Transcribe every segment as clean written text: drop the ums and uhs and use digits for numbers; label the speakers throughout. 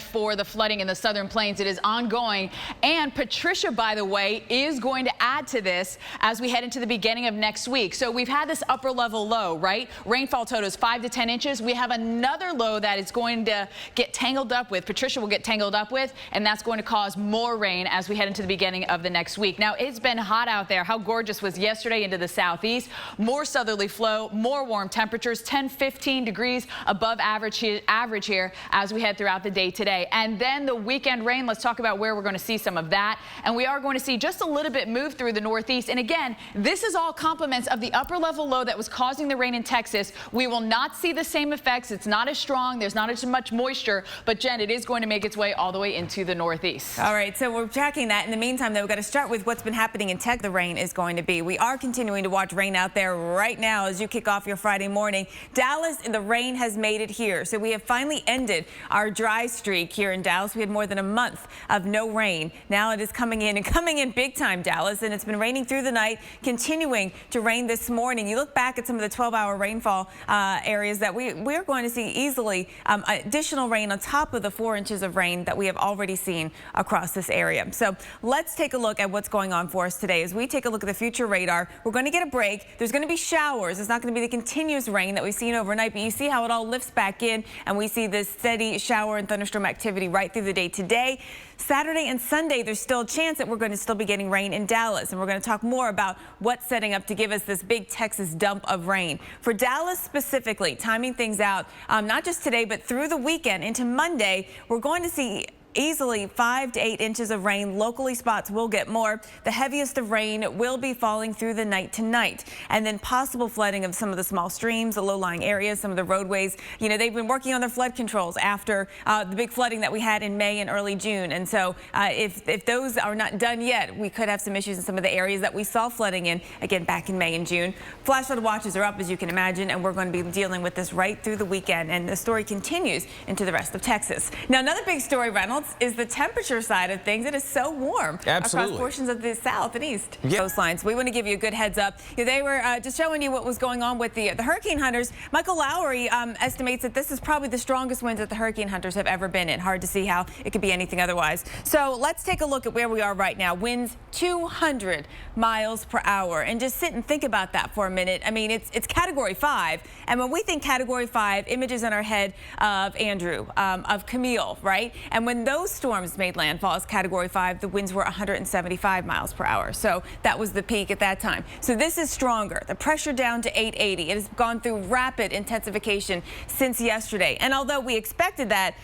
Speaker 1: For the flooding in the southern plains. It is ongoing, and Patricia, by the way, is going to add to this as we head into the beginning of next week. So we've had this upper level low, right? Rainfall totals 5 to 10 inches. We have another low that is going to get tangled up with. Patricia will get tangled up with, and that's going to cause more rain as we head into the beginning of the next week. Now, it's been hot out there. How gorgeous was yesterday into the southeast. More southerly flow, more warm temperatures, 10-15 degrees above average here as we head throughout the day today. And then the weekend rain, let's talk about where we're going to see some of that. And we are going to see just a little bit move through the northeast. And again, this is all complements of the upper level low that was causing the rain in Texas. We will not see the same effects. It's not as strong. There's not as much moisture. But Jen, it is going to make its way all the way into the northeast.
Speaker 2: All right, so we're tracking that. In the meantime, though, we've got to start with what's been happening in Texas. The rain is going to be. We are continuing to watch rain out there right now as you kick off your Friday morning. Dallas, the rain has made it here. So we have finally ended our dry streak here in Dallas. We had more than a month of no rain. Now it is coming in and coming in big time, Dallas, and it's been raining through the night, continuing to rain this morning. You look back at some of the 12-hour rainfall areas that we're going to see easily additional rain on top of the 4 inches of rain that we have already seen across this area. So let's take a look at what's going on for us today. As we take a look at the future radar, we're going to get a break. There's going to be showers. It's not going to be the continuous rain that we've seen overnight, but you see how it all lifts back in, and we see this steady shower and thunderstorm activity right through the day today. Saturday and Sunday, there's still a chance that we're going to still be getting rain in Dallas, and we're going to talk more about what's setting up to give us this big Texas dump of rain. For Dallas specifically, timing things out, not just today, but through the weekend into Monday, we're going to see easily 5 to 8 inches of rain. Locally, spots will get more. The heaviest of rain will be falling through the night tonight, and then possible flooding of some of the small streams, the low-lying areas, some of the roadways. You know, they've been working on their flood controls after the big flooding that we had in May and early June, and so if those are not done yet, we could have some issues in some of the areas that we saw flooding in again back in May and June. Flash flood watches are up, as you can imagine, and we're going to be dealing with this right through the weekend, and the story continues into the rest of Texas. Now, another big story, Reynolds, is the temperature side of things. It is so warm across portions of the south and east coastlines. We want to give you a good heads up. They were just showing you what was going on with the hurricane hunters. Michael Lowry estimates that this is probably the strongest winds that the hurricane hunters have ever been in. Hard to see how it could be anything otherwise. So let's take a look at where we are right now. Winds 200 miles per hour. And just sit and think about that for a minute. I mean, it's Category 5. And when we think Category 5, images in our head of Andrew, of Camille, right? And when those storms made landfall as Category 5, the winds were 175 miles per hour. So that was the peak at that time. So this is stronger. The pressure down to 880. It has gone through rapid intensification since yesterday. And although we expected that,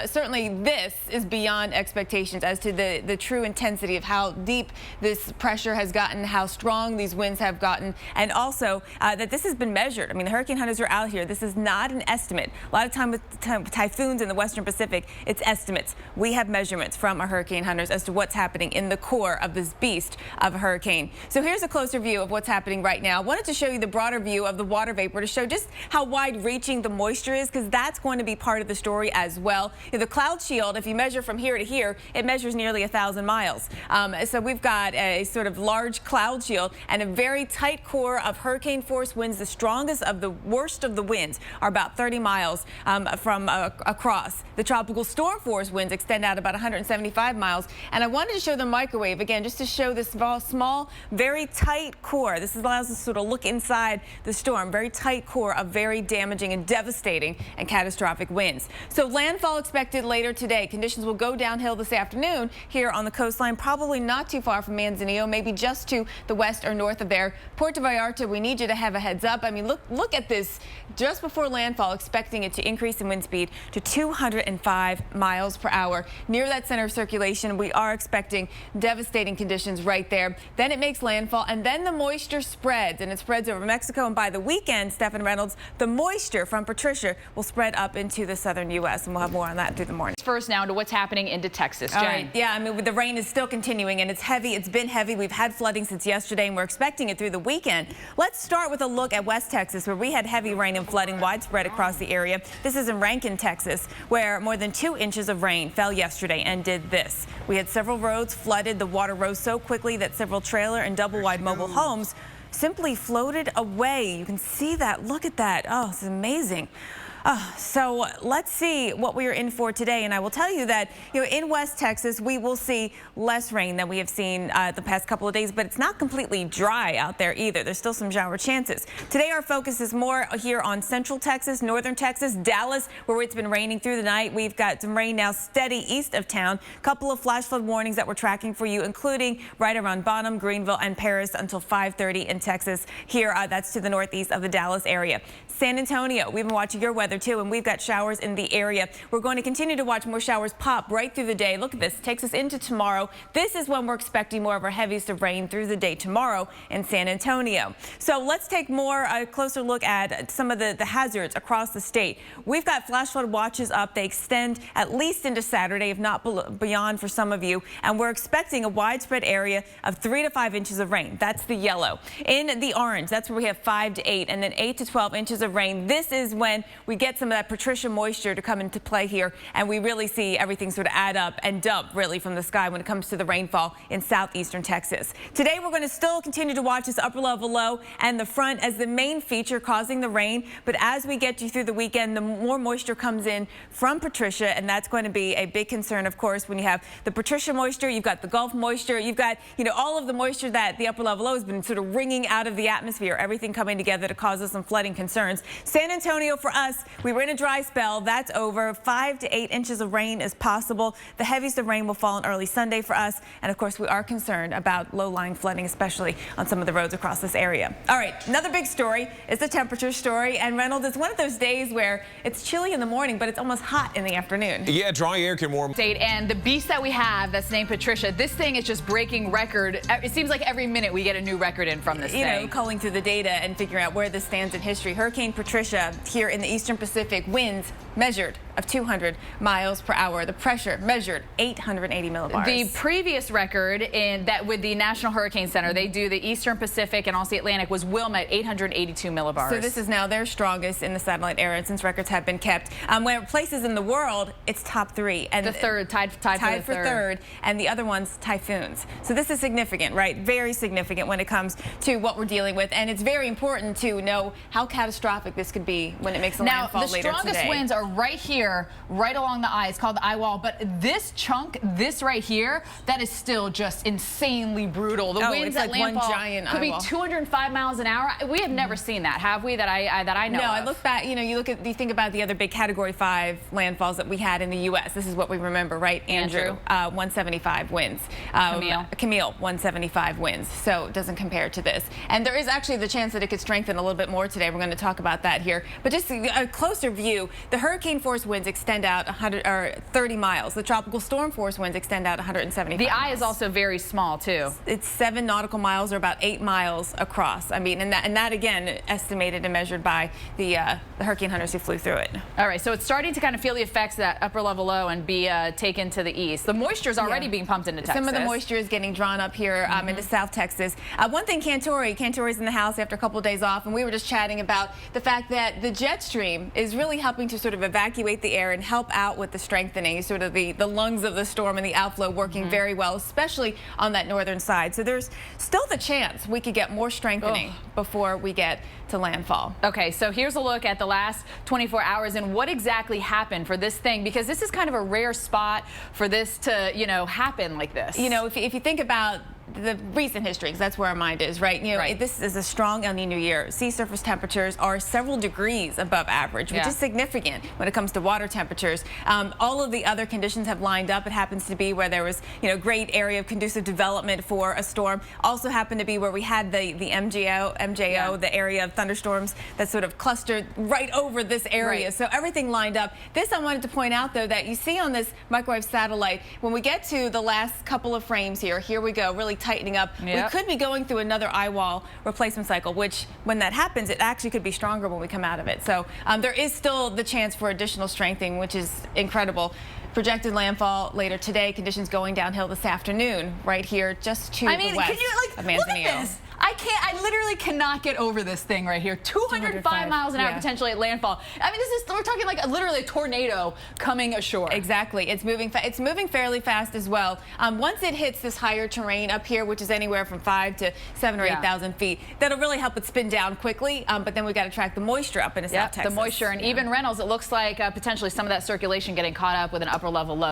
Speaker 2: certainly this is beyond expectations as to the true intensity of how deep this pressure has gotten, how strong these winds have gotten, and also that this has been measured. I mean, the hurricane hunters are out here. This is not an estimate. A lot of time with typhoons in the Western Pacific, it's estimates. We have measurements from our hurricane hunters as to what's happening in the core of this beast of a hurricane. So here's a closer view of what's happening right now. I wanted to show you the broader view of the water vapor to show just how wide-reaching the moisture is, because that's going to be part of the story as well. The cloud shield, if you measure from here to here, it measures nearly 1,000 miles. So we've got a sort of large cloud shield and a very tight core of hurricane force winds. The strongest of the worst of the winds are about 30 miles from across. The tropical storm force winds extend out about 175 miles. And I wanted to show the microwave again, just to show this small, very tight core. This allows us to sort of look inside the storm. Very tight core of very damaging and devastating and catastrophic winds. So landfall expected later today. Conditions will go downhill this afternoon here on the coastline, probably not too far from Manzanillo, maybe just to the west or north of there. Puerto Vallarta, we need you to have a heads up. I mean, look at this. Just before landfall, expecting it to increase in wind speed to 205 miles per hour. Near that center of circulation, we are expecting devastating conditions right there. Then it makes landfall, and then the moisture spreads, and it spreads over Mexico. And by the weekend, Stephen Reynolds, the moisture from Patricia will spread up into the southern U.S., and we'll have more on that through the morning.
Speaker 1: First now to what's happening into Texas, Jen.
Speaker 2: All right. Yeah, I mean, the rain is still continuing, and it's heavy. It's been heavy. We've had flooding since yesterday, and we're expecting it through the weekend. Let's start with a look at West Texas, where we had heavy rain and flooding widespread across the area. This is in Rankin, Texas, where more than 2 inches of rain fell yesterday and did this. We had several roads flooded. The water rose so quickly that several trailer and double-wide mobile homes simply floated away. You can see that. Look at that. Oh, it's amazing. So let's see what we are in for today. And I will tell you that, in West Texas, we will see less rain than we have seen the past couple of days, but it's not completely dry out there either. There's still some shower chances. Today, our focus is more here on Central Texas, Northern Texas, Dallas, where it's been raining through the night. We've got some rain now steady east of town. Couple of flash flood warnings that we're tracking for you, including right around Bonham, Greenville, and Paris until 5:30 in Texas. Here, that's to the northeast of the Dallas area. San Antonio, we've been watching your weather too, and we've got showers in the area. We're going to continue to watch more showers pop right through the day. Look at this, takes us into tomorrow. This is when we're expecting more of our heaviest of rain through the day tomorrow in San Antonio. So let's take a closer look at some of the hazards across the state. We've got flash flood watches up. They extend at least into Saturday, if not beyond for some of you. And we're expecting a widespread area of 3 to 5 inches of rain. That's the yellow. In the orange, that's where we have 5 to 8, and then 8 to 12 inches of rain. This is when we get some of that Patricia moisture to come into play here, and we really see everything sort of add up and dump really from the sky when it comes to the rainfall in southeastern Texas. Today, we're going to still continue to watch this upper level low and the front as the main feature causing the rain. But as we get you through the weekend, the more moisture comes in from Patricia, and that's going to be a big concern, of course, when you have the Patricia moisture, you've got the Gulf moisture, you've got, all of the moisture that the upper level low has been sort of wringing out of the atmosphere, everything coming together to cause us some flooding concerns. San Antonio, for us, we were in a dry spell. That's over. 5 to 8 inches of rain is possible. The heaviest of rain will fall on early Sunday for us. And of course, we are concerned about low-lying flooding, especially on some of the roads across this area. All right, another big story is the temperature story. And Reynolds, it's one of those days where it's chilly in the morning, but it's almost hot in the afternoon.
Speaker 3: Yeah, dry air can warm.
Speaker 1: And the beast that we have that's named Patricia, this thing is just breaking record. It seems like every minute we get a new record in from this thing.
Speaker 2: Culling through the data and figuring out where this stands in history. Hurricane Patricia here in the eastern Pacific, winds measured of 200 miles per hour. The pressure measured 880 millibars.
Speaker 1: The previous record with the National Hurricane Center, they do the Eastern Pacific and also the Atlantic, was Wilma at 882 millibars.
Speaker 2: So this is now their strongest in the satellite era since records have been kept. When places in the world, it's top 3. And
Speaker 1: the third, tied for third.
Speaker 2: And the other one's typhoons. So this is significant, right? Very significant when it comes to what we're dealing with. And it's very important to know how catastrophic this could be when it makes a landfall later today.
Speaker 1: Now, the strongest winds are right here, right along the eye. It's called the eye wall. But this chunk, this right here, that is still just insanely brutal. The winds at landfall could be 205 miles an hour. We have never seen that, have we? That I know.
Speaker 2: No,
Speaker 1: of.
Speaker 2: I look back. You think about the other big Category 5 landfalls that we had in the U.S. This is what we remember, right? Andrew, 175 winds. Camille, 175 winds. So it doesn't compare to this. And there is actually the chance that it could strengthen a little bit more today. We're going to talk about that here. But just a closer view, the hurricane force winds extend out 30 miles. The tropical storm force winds extend out 175
Speaker 1: The
Speaker 2: miles.
Speaker 1: eye is also very small, too.
Speaker 2: It's 7 nautical miles, or about 8 miles across. I mean, and that again, estimated and measured by the hurricane hunters who flew through it.
Speaker 1: All right, so it's starting to kind of feel the effects of that upper level low and be taken to the east. The moisture is already being pumped into Texas.
Speaker 2: Some of the moisture is getting drawn up here into South Texas. One thing, Cantori's in the house after a couple of days off, and we were just chatting about the fact that the jet stream is really helping to sort of evacuate the air and help out with the strengthening, sort of the lungs of the storm and the outflow working very well, especially on that northern side. So there's still the chance we could get more strengthening before we get to landfall.
Speaker 1: Okay, so here's a look at the last 24 hours and what exactly happened for this thing, because this is kind of a rare spot for this to, happen like this.
Speaker 2: If you think about the recent history, because that's where our mind is, right? This is a strong El Nino year. Sea surface temperatures are several degrees above average, which is significant when it comes to water temperatures. All of the other conditions have lined up. It happens to be where there was, great area of conducive development for a storm. Also happened to be where we had the MJO, the area of thunderstorms that sort of clustered right over this area. So everything lined up. This I wanted to point out, though, that you see on this microwave satellite, when we get to the last couple of frames here we go, really tightening up. We could be going through another eye wall replacement cycle, which when that happens, it actually could be stronger when we come out of it. So there is still the chance for additional strengthening, which is incredible. Projected landfall later today, conditions going downhill this afternoon right here just to the west of Manzanillo.
Speaker 1: Look at this. I I literally cannot get over this thing right here. 205 miles an hour potentially at landfall. I mean, we're talking like literally a tornado coming ashore.
Speaker 2: Exactly. It's moving fairly fast as well. Once it hits this higher terrain up here, which is anywhere from 5 to 7 or 8,000 feet, that'll really help it spin down quickly. But then we've got to track the moisture up into South Texas.
Speaker 1: The moisture, and even Reynolds, it looks like potentially some of that circulation getting caught up with an upper level low.